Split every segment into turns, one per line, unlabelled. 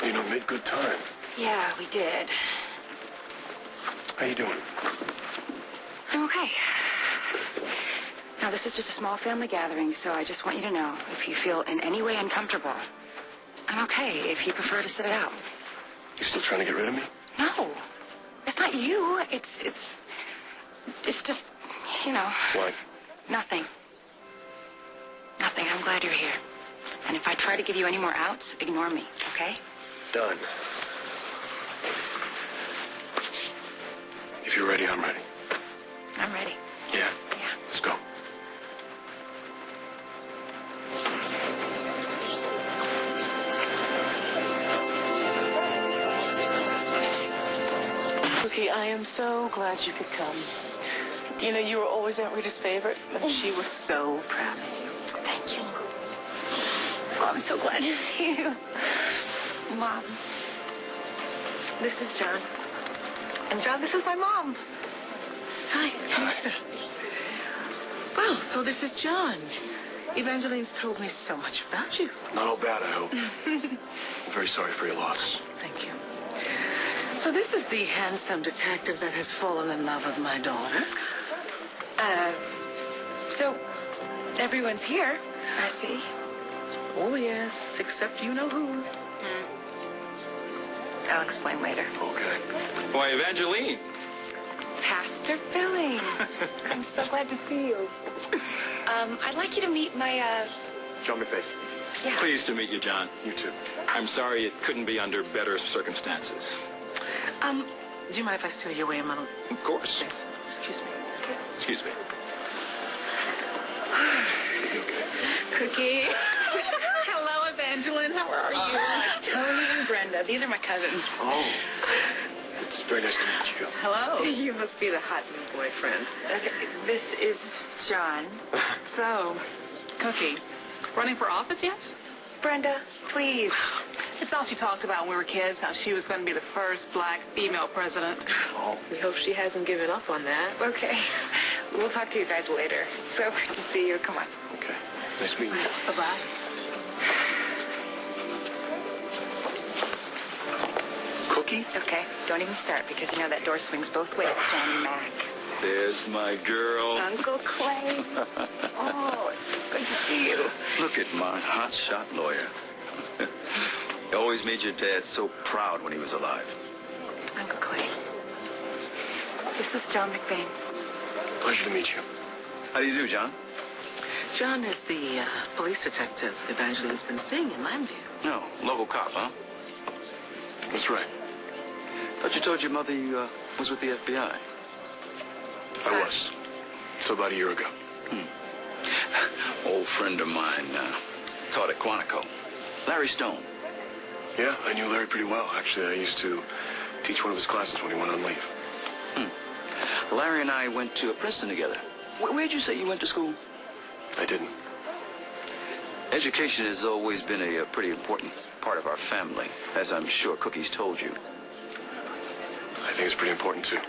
You know, made good time.
Yeah, we did.
How you doing?
I'm okay. Now, this is just a small family gathering, so I just want you to know, if you feel in any way uncomfortable, I'm okay if you prefer to sit it out.
You still trying to get rid of me?
No. It's not you. It's just, you know.
What?
Nothing. Nothing. I'm glad you're here. And if I try to give you any more outs, ignore me, okay?
Done. If you're ready, I'm ready.
I'm ready.
Yeah?
Yeah.
Let's go.
Cookie, I am so glad you could come. You know, you were always Aunt Rita's favorite, and she was so proud of you.
Thank you. Oh, I'm so glad to see you. Mom. This is John. And John, this is my mom.
Hi, Lisa. Well, so this is John. Evangeline's told me so much about you.
Not all bad, I hope. I'm very sorry for your loss.
Thank you. So this is the handsome detective that has fallen in love with my daughter.
So everyone's here, I see.
Oh, yes, except you know who.
I'll explain later.
Okay.
Why, Evangeline.
Pastor Billings. I'm so glad to see you. I'd like you to meet my,
John McVeigh.
yeah.
Pleased to meet you, John.
You too.
I'm sorry it couldn't be under better circumstances.
Do you mind if I steal your way a minute?
Of course.
Thanks. Excuse me.
Excuse me.
You okay?
Cookie.
Hello, Evangeline. How are you?
Tony and Brenda. These are my cousins.
Oh. It's very nice to meet you.
Hello. You must be the hot new boyfriend.
Okay, this is John.
So, Cookie, running for office yet?
Brenda, please.
It's all she talked about when we were kids, how she was going to be the first black female president.
Oh.
We hope she hasn't given up on that.
Okay. We'll talk to you guys later. So good to see you. Come on.
Okay. Nice meeting you.
Bye-bye.
Cookie?
Okay, don't even start because you know that door swings both ways, Johnny Mac.
There's my girl.
Uncle Clay. Oh, it's so good to see you.
Look at my hotshot lawyer. He always made your dad so proud when he was alive.
Uncle Clay. This is John McBain.
Pleasure to meet you.
How do you do, John?
John is the police detective Evangeline's been seeing in Landview.
No, local cop, huh?
That's right.
Thought you told your mother you was with the FBI.
I was. Till about a year ago.
Old friend of mine taught at Quantico. Larry Stone.
Yeah, I knew Larry pretty well. Actually, I used to teach one of his classes when he went on leave.
Larry and I went to Princeton together. Where'd you say you went to school?
I didn't.
Education has always been a pretty important part of our family, as I'm sure Cookie's told you.
I think it's pretty important, too.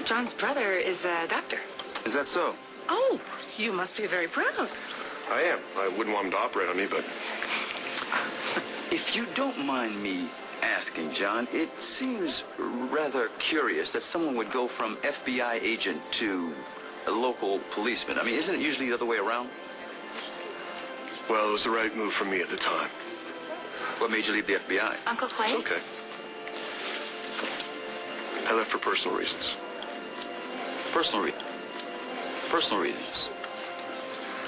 John's brother is a doctor.
Is that so?
Oh, you must be very proud.
I am. I wouldn't want him to operate on me, but...
If you don't mind me asking, John, it seems rather curious that someone would go from FBI agent to a local policeman. I mean, isn't it usually the other way around?
Well, it was the right move for me at the time.
What made you leave the FBI?
Uncle Clay?
It's okay. I left for personal reasons.
Personal reasons.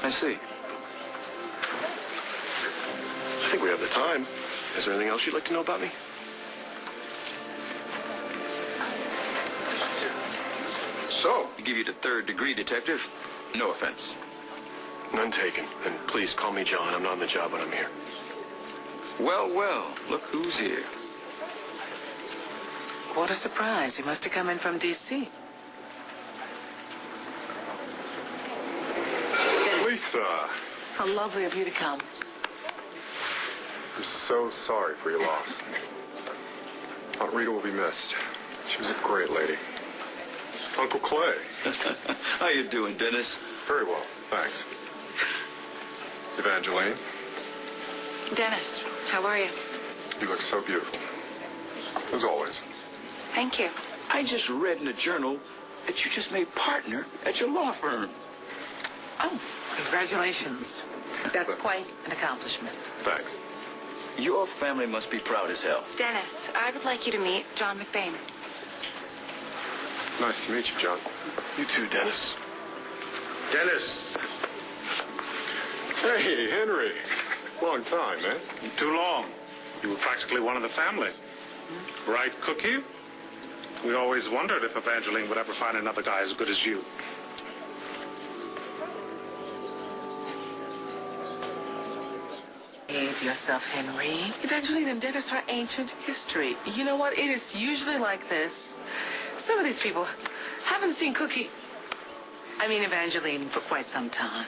I see.
I think we have the time. Is there anything else you'd like to know about me?
So, to give you the third degree, detective, no offense.
None taken. And please call me John. I'm not on the job when I'm here.
Well, well, look who's here.
What a surprise. He must have come in from D.C.
Lisa,
How lovely of you to come.
I'm so sorry for your loss. Aunt Rita will be missed. She was a great lady. Uncle Clay.
How you doing, Dennis?
Very well, thanks. Evangeline,
Dennis, how are you?
you look so beautiful. As always.
Thank you.
I just read in the journal that you just made partner at your law firm.
Oh, congratulations. That's quite an accomplishment.
Thanks.
Your family must be proud as hell.
Dennis, I would like you to meet John McBain.
Nice to meet you, John.
You too, Dennis.
Dennis. Hey, Henry. Long time, man.
Too long. You were practically one of the family. Right, Cookie? We always wondered if Evangeline would ever find another guy as good as you.
Behave yourself, Henry. Evangeline and Dennis are ancient history. You know what? It is usually like this. Some of these people haven't seen Evangeline for quite some time.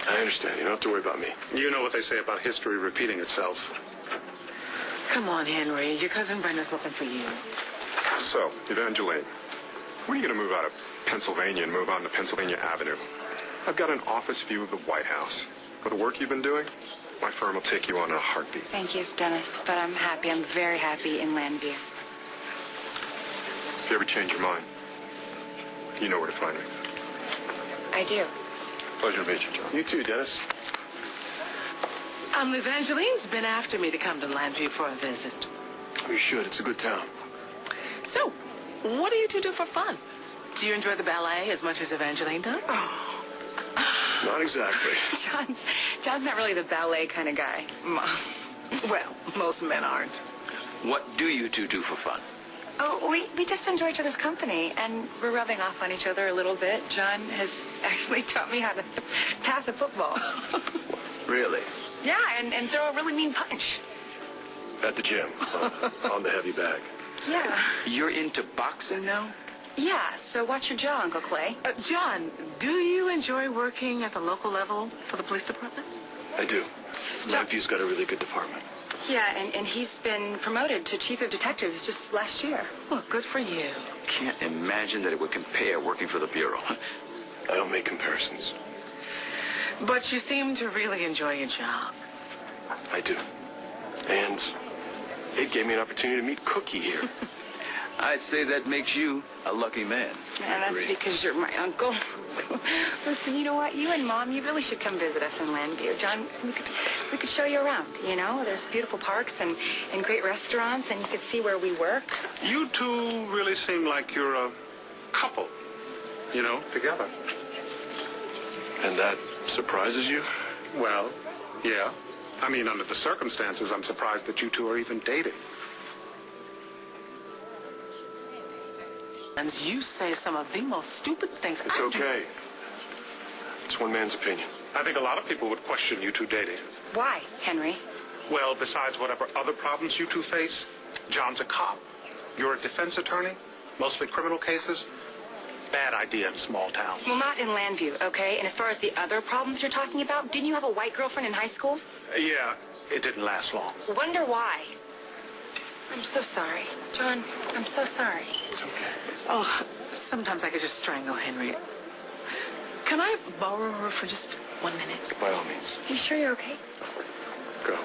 I understand. You don't have to worry about me.
You know what they say about history repeating itself.
Come on, Henry. Your cousin Brenda's looking for you.
So, Evangeline, when are you going to move out of Pennsylvania and move on to Pennsylvania Avenue? I've got an office view of the White House. For the work you've been doing, my firm will take you on in a heartbeat.
Thank you, Dennis, but I'm happy. I'm very happy in Landview.
If you ever change your mind, you know where to find me.
I do.
Pleasure to meet you, John.
You too, Dennis.
Evangeline's been after me to come to Landview for a visit.
You should. It's a good town.
So, what do you two do for fun? Do you enjoy the ballet as much as Evangeline does?
Not exactly.
John's not really the ballet kind of guy.
Well, most men aren't.
What do you two do for fun?
Oh, we just enjoy each other's company, and we're rubbing off on each other a little bit. John has actually taught me how to pass a football.
Really?
Yeah, and throw a really mean punch.
At the gym. On the heavy bag.
Yeah.
You're into boxing now?
Yeah, so watch your jaw, Uncle Clay.
John, do you enjoy working at the local level for the police department?
I do. Landview's got a really good department.
Yeah, and he's been promoted to chief of detectives just last year.
Well, good for you.
Can't imagine that it would compare working for the Bureau.
I don't make comparisons.
But you seem to really enjoy your job.
I do. And it gave me an opportunity to meet Cookie here.
I'd say that makes you a lucky man.
And that's because you're my uncle. Listen, you know what? You and Mom, you really should come visit us in Landview. John, we could show you around, you know? There's beautiful parks and great restaurants, and you could see where we work.
You two really seem like you're a couple, you know, together.
And that surprises you?
Well, yeah. I mean, under the circumstances, I'm surprised that you two are even dating.
And you say some of the most stupid things.
It's okay. It's one man's opinion.
I think a lot of people would question you two dating.
Why, Henry?
Well, besides whatever other problems you two face, John's a cop. You're a defense attorney, mostly criminal cases. Bad idea in a small town.
Well, not in Landview, okay? And as far as the other problems you're talking about, didn't you have a white girlfriend in high school?
Yeah, it didn't last long.
Wonder why. I'm so sorry. John, I'm so sorry.
It's okay.
Oh, sometimes I could just strangle Henry. Can I borrow her for just 1 minute?
By all means.
You sure you're okay?
Go.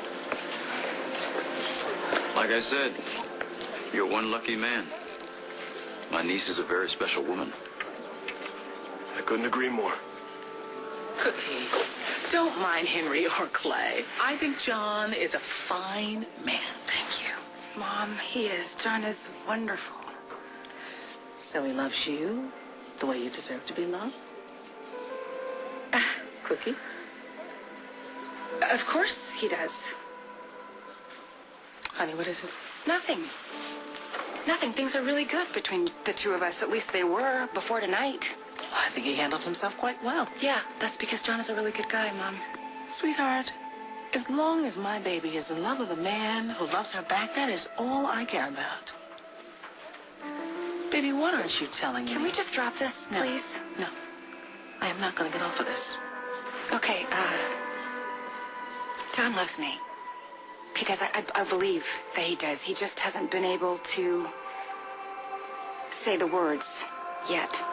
Like I said, you're one lucky man. My niece is a very special woman.
I couldn't agree more.
Cookie, don't mind Henry or Clay. I think John is a fine man.
Thank you. Mom, he is. John is wonderful.
So he loves you the way you deserve to be loved? Cookie?
Of course he does.
Honey, what is it?
Nothing. Nothing. Things are really good between the two of us. At least they were before tonight.
Well, I think he handles himself quite well.
Yeah, that's because John is a really good guy, Mom.
Sweetheart, as long as my baby is the love of a man who loves her back, that is all I care about. Baby, what aren't you telling me?
Can we just drop this,
No.
please?
No. I am not going to get off of this.
Okay, John loves me. He does. I believe that he does. He just hasn't been able to say the words Yet.